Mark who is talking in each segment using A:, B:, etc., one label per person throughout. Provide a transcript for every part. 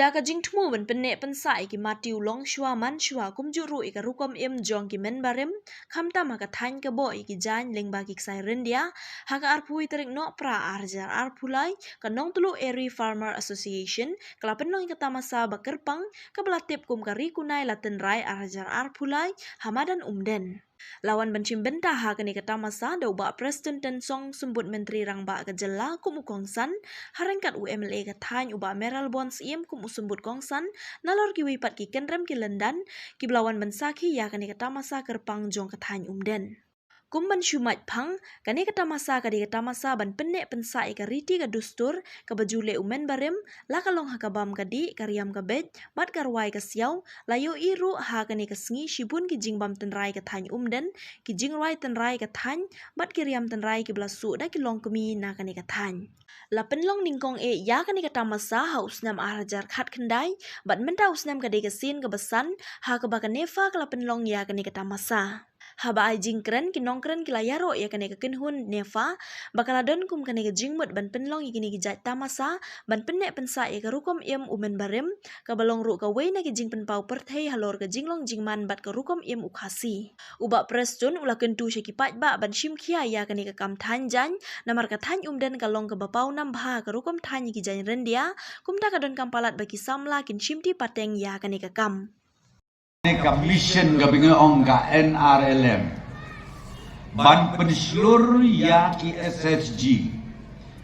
A: Da ka jing tmu ben penne pensai ki matiu long shwa man shwa kum juru ika rukom im jong ki men barem khamta ma ka thain ka bo iki jan lengba ki sai rendia haka arpui terik no pra arjar arpulai ka nong tulu eri farmer association kala penong ka tamasa bakerpang ka belatip kum ka rikunai laten rai arjar arpulai hamadan umden. Lawan bencim bentah kani kata masa dau ba Preston Tensong sembut menteri rangba ke jela kumu kongsan harengkat UMLA ke thain uba Meral Bonds iem kumu sembut kongsan nalor ki wipat ki kenrem ki lendan ki belawan bensaki ya kani kata masa kerpang jong ke thain umden. Kumban shumat pang kani kata masa ban penne pensai ka riti ka dustur ka bajule umen barem la kalong hakabam kadi karyam ka bet bat karwai ka siaw layo iru ha kani ka sngi shibun ki jingbam tenrai ka thain umden ki jingrai tenrai ka thain bat kiryam tenrai ki blasu da ki long kemi na kani ka thain. La penlong ningkong ya kani kata masa haus nam arajar khat kendai bat menta usnam kadi ka sin ka besan ha ka nefa kala penlong ya kani kata masa. Haba ai jingkren ki nongkren ki layaro ya kane ka kenhun nefa bakala don kum kane ka jingmut ban penlong ikini ki jat tamasa ban penne pensa ya ka rukom im umen barem ka balong ru ka weina ki jingpen pau perthei halor ka jinglong jingman bat ka rukom im ukhasi uba Preston ula kentu syaki pat ba ban shim khia ya kane ka kam than jan namar ka than umden ka long ka bapau nam bha ka rukom than ki jan rendia kum ta ka don kampalat baki samla kin shimti pateng ya kane ka kam.
B: Commission gabingi ongga NRLM ban penseluruh ya ki SSG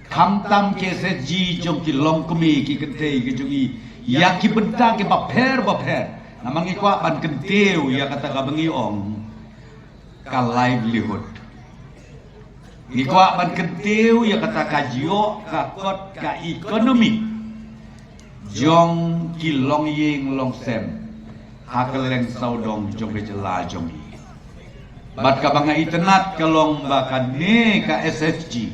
B: kamtam ki SSG jong ki longkumi ki kentei ki jongi ya ki benta ki baper namangi kwa ban kenteu ya kata gabingi ong ka livelihood ni kwa ban kenteu ya kata kajio ka kot ka ekonomi jong ki long ying long sem hakeleng saudong jong bejela jong i bat ka banga itenat kalong baka ne ka SSG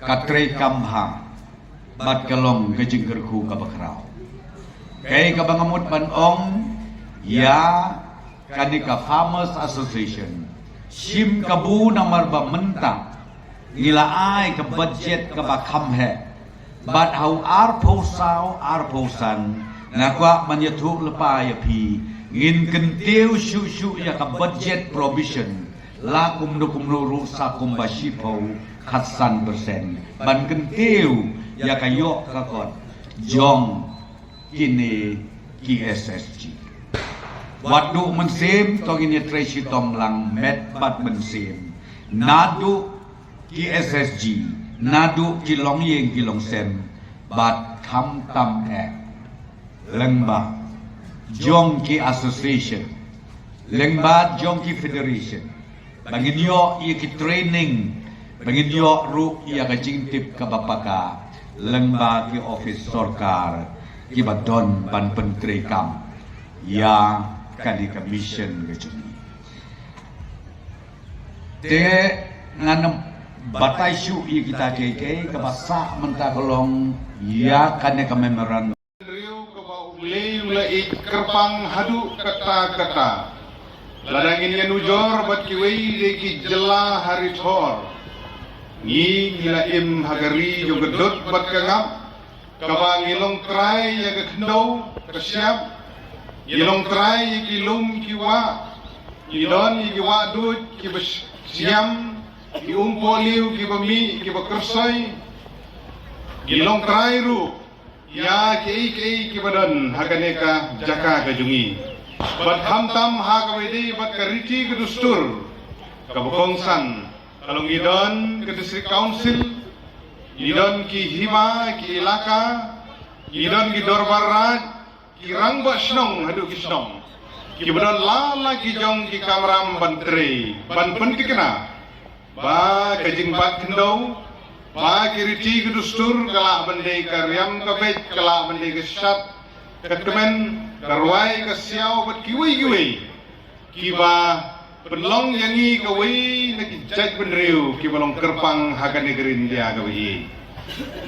B: ka trei kamham bat kalong ke jingkerku ka bakrau kai ka banga mut ban ong ya kani ka Farmers Association sim kabu namar ba mentang ngila ai ka budget ka ba khamhe bat hau arposan nakwa manyatuk lepa ya pi ngin kenteu shu ya ka budget provision la kum ru sa kum basipau khatsan persen ban kenteu ya ka yok ka kon jong kini ki SSG wadu mensim tong ini tresi tong lang met bat mensim nadu ki SSG nadu ki long yeng ki long sem bat kham tam Lengba Jongki Association Lengba Jongki Federation bangin yo ki training bangin yo ru ya ka jingtip ka bapaka Lengba ki office sorkar ki badon ban pentri kam ya kadi commission ke juni te nganem batai syu kita ke basa menta kolong ya kane ka memorandum
C: Ulai kerpang hadu kata ladangin yang ujor bat kiwei leki jela hari thor ni ngila im hagari jo gedot bat kangap kaba ngilong trai ya kendau kesiap ngilong trai ki lum ki wa idon ki wa dut ki siam ki umpoliu ki bami ki bakersai ngilong trai ru ya ki badan haganeka jaka gajungi bat hamtam ha kawedi bat kariti ke dustur ka bokongsan kalong idon ke district council idon ki hima ki ilaka idon ki dorbarat ki rangba snong hadu ki snong ki badan lala ki jong ki kamram bantre ban pen ki kena ba kajing bat kendau ba kiriti ke dustur kala bende karyam kabet kala bende ke syat ketemen karwai ke siau bat kiwi kiba penlong yangi kawai nak jaj benriu kiba long kerpang hagan negerin dia kawai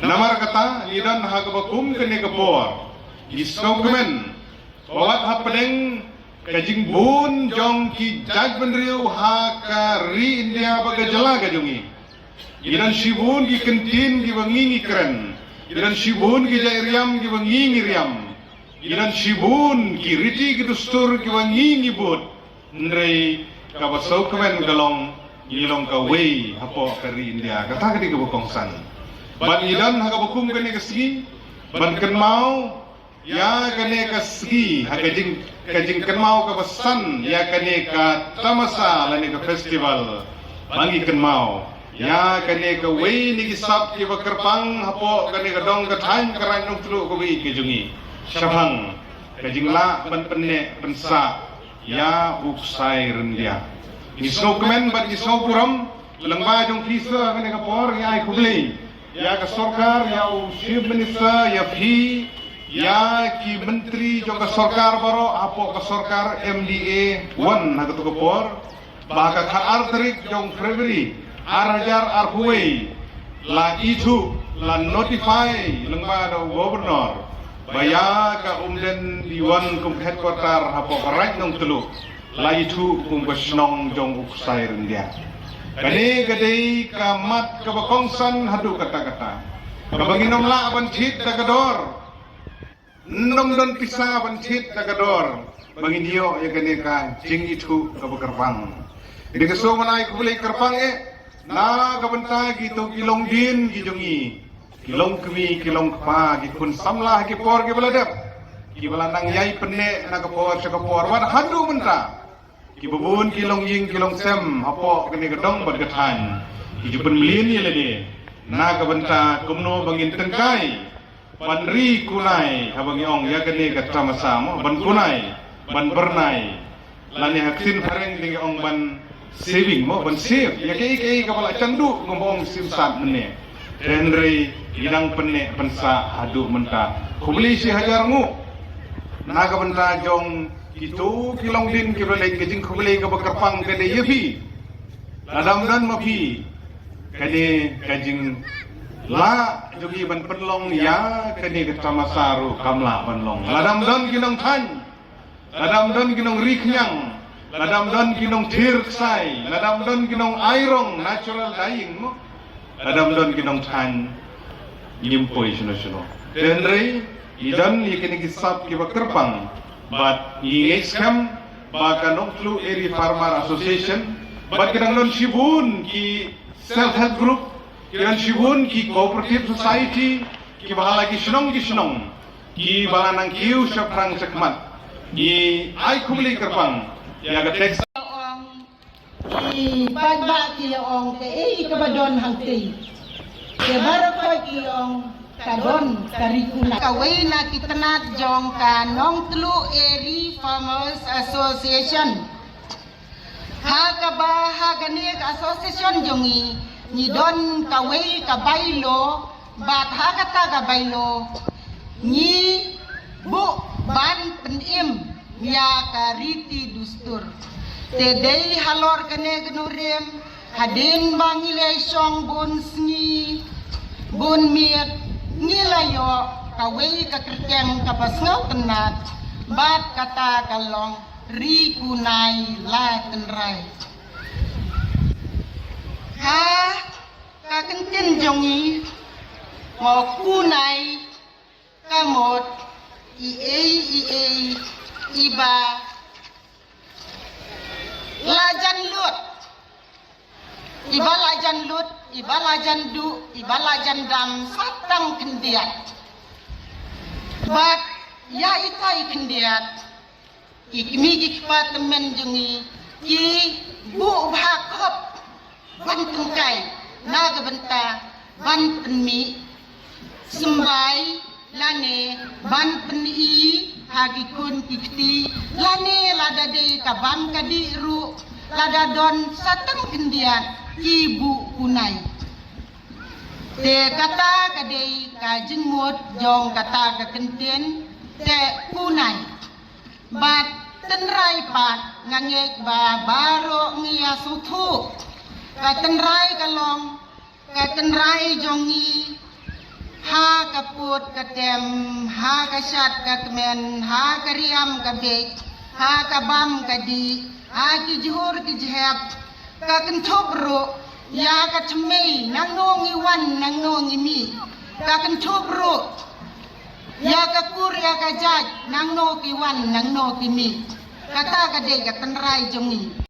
C: namar kata lidan hagabakum ke negabor isau kemen bawat hapedeng kajing bun jong ki jaj benriu hakari india bagajala kajungi Idan sibun ki kentin ki bangingi keren Iran Shibun ki Jairiam ki wangi ngiriam. Iran Shibun ki riti ki dustur ki wangi ngibut. Nrei kabasau kemen galong ilong ka wei hapo kari India kata kadi ke bokongsan. Ban idan haga bokum kene kesgi ban kenmau ya kene kesgi haga kajing kenmau ka besan ya kene ka tamasa lani ka festival bangi kenmau ya kene ka wei ni kisap ki bakerpang hapo kene ka dong ka thain karan nong tulu ko wi ke jungi syabang kajing la ban penne pensa ya uksai rendia Isno kemen bat isno puram lengba jong fisa kene kapor ya ai kubli ya ka sarkar ya chief minister ya phi ya ki menteri jong ka sarkar baro apo ka sarkar MDA 1 na ka kapor ba ka khar tarik jong February arajar arhuwei la itu la notify lengba do governor baya ka umden diwan kum headquarter apo ka right nong telu lai thu kum basnong jong uksai rendia kane gadei kamat ka bakongsan hadu kata-kata kabanginom la banthit tagador nom don pisa banthit tagador bangindio ya kane ka jing itu ka bakarpang di keso manai ku beli karpang na kabanta gitu kilong din gijongi kilong kwi kilong pa gi kun samlah gi por gi beladap gi belanang yai penne na kapor sakapor wan hadu mentra ki bubun kilong ying kilong sem hapo kene gedong bad gathan ki jupen melin ye lede na ka banta kumno bangin tengkai banri kunai habangi ong ya kene gatra masam ban kunai ban bernai lani haksin pareng ding ong ban saving mo ban save ya ke kapala candu ngombong simsat mene renre idang penne pensa hadu menta kubli si hajarmu na ka banta jong itu kilong din kibelai kejing kubelai ke bakarpang kade yepi ladam dan mapi kade kajing la jogi ban penlong ya kade ketama saru kamla penlong ladam dan kinong than ladam dan kinong riknyang ladam dan kinong tirksai ladam dan kinong airong natural dying mo ladam dan kinong than nyimpoi suno denrei idan ikene kisap ki bakarpang but ingexcam baka noklu eri farmer association but kadang non shibun ki self help group kadang shibun ki cooperative society ki bahala ki shnong ki balanang kiu saprang sakmat ki ai kumli karpang ya ga text
D: ki bagba ki ong ke kabadon hangti ke barako ki ong kadon karikula kawai na kitanat jong ka nong tlu eri farmers association ha ka ba ha gani association jongi ni don kawai ka bailo bat ha kata ka bailo ni bu ban penim ya ka riti dustur te dei halor kane gnurem hadin bangile song bun sngi bun miet nilayo kawai ka kerjang ka pasngau tenat bat kata kalong ri kunai la tenrai ha ka kentin jongi mo kunai kamot iba lajan lut iba lajan lut iba lajan du iba lajan dam satang kendiat bat ya itai kendiat ikmi gikpat men jungi ki bu bhakop ban tungkai naga benta ban penmi sembai lane ban peni hagi kun kikti lane lada de kabam kadi ru lada don satang kendiat ibu kunai te kata kadei kajing mut jong kata ka kenten te kunai bat tenrai pat ngangek ba baro ngia suthu ka tenrai kalong ka tenrai jongi ha kaput katem ha kasat katmen ha kariam kabek ha kabam kadi ha ki juhur ki jhep ka kentop ro ya ka chmei nang nong iwan nang nong ini kakan cobro ya kakur ya kajaj nang no ki wan nang no ki mi kata kade ka tanrai jongi